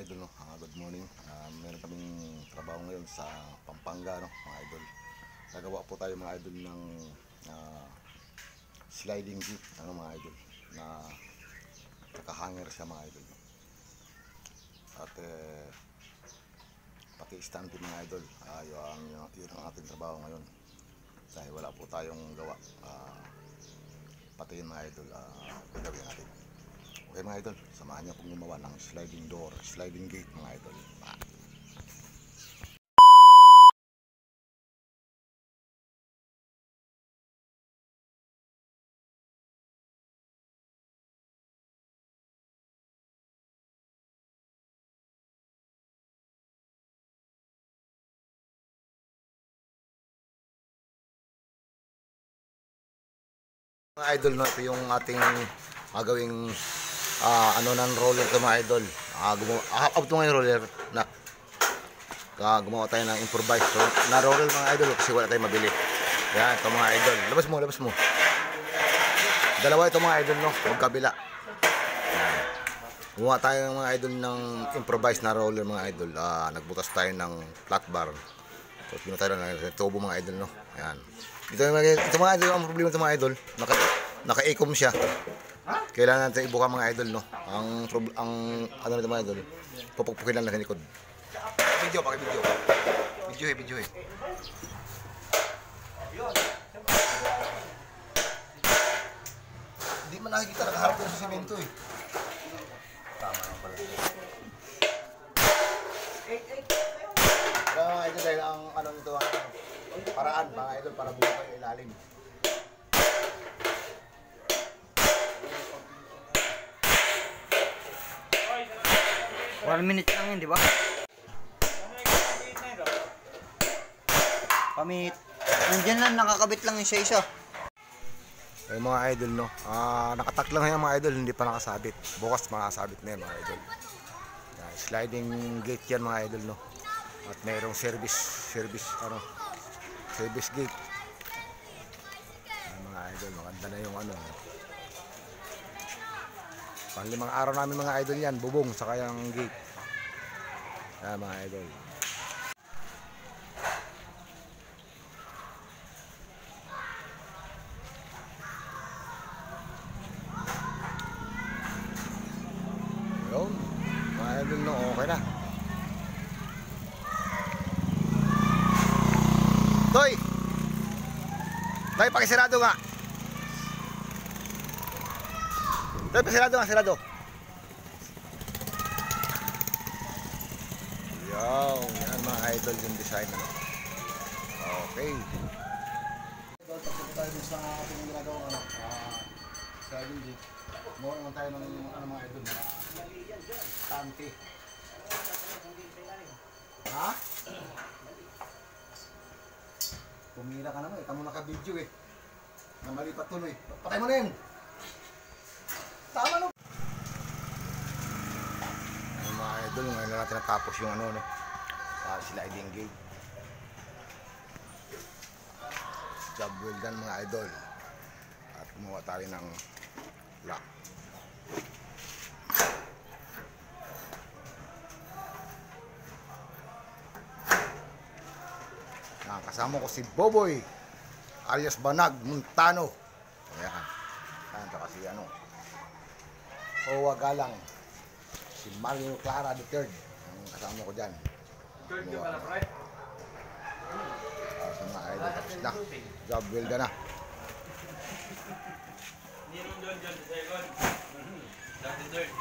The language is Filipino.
idol, no? Good morning. Meron kaming trabaho ngayon sa Pampanga, no, mga idol. Nagawa po tayo mga idol ng sliding jeep, ano mga idol, na nakahanger siya mga idol. At pati stand mga idol, yun ang ating trabaho ngayon. Dahil wala po tayong gawa, pati yun mga idol, gagawin natin. Okay mga idol, samahan niyo pong gumawa ng sliding door, sliding gate mga idol. Mga idol, no, ito yung ating gagawing ano ng roller to mga idol. Up to ngayon roller na gumawa tayo ng improvised na roller mga idol kasi wala tayong mabili. Yan, ito mga idol. Labas mo. Dalawa ito mga idol, no, magkabila. Gumawa tayo ng mga idol ng improvised na roller mga idol. Nagbutas tayo ng flat bar. So, pino tayo ng tubo mga idol, no. Yan. Ito mga idol, ang problema ito mga idol, naka-ecom siya. Kailangan natin ibuka mga idol, no. Ang ano nito mga idol, pupukpukin lang sa likod. Video. Hindi man nakikita, nakaharap sa semento eh. Tama lang pala. Kaya mga idol, dahil ang ano nito, paraan mga idol para buka yung ilalim. 1 minute lang yun, di ba? Pamit. Nandiyan lang, nakakabit lang yung isa-isa. Eh mga idol, no, nakatak lang yan mga idol, hindi pa nakasabit. Bukas makasabit na yan mga idol. Sliding gate yan mga idol, no. At mayroong service gate. Mga idol, maganda na yung ano. Pang-5 araw namin mga idol yan, bubong sa kayang gate. Ayan mga idol. Yun, mga idol, no, okay na. Toy! Toy, pakisirado nga. Toy, pakisirado nga, sirado. Yan mga idol yung design, ano. Okay. Tapos tayo sa ating ginagawa, sliding gate. Gawa naman tayo ng ano mga idol, tante. Ha? Pumira ka naman, ito mo naka-video eh. Namalipat tuloy. Patay mo na yun. Tama no. Ay mga idol, ngayon na natin natapos yung ano, no, sliding gate. Job well done mga idol. At gumawa tayo ng lock. Kasama ko si Boboy alias Banag Montano. Ayan. Ayan, saka si ano, Owa Galang, si Mario Clara III ang kasama ko dyan. Sa mga idol, tapos na. Job well done na. John, the second.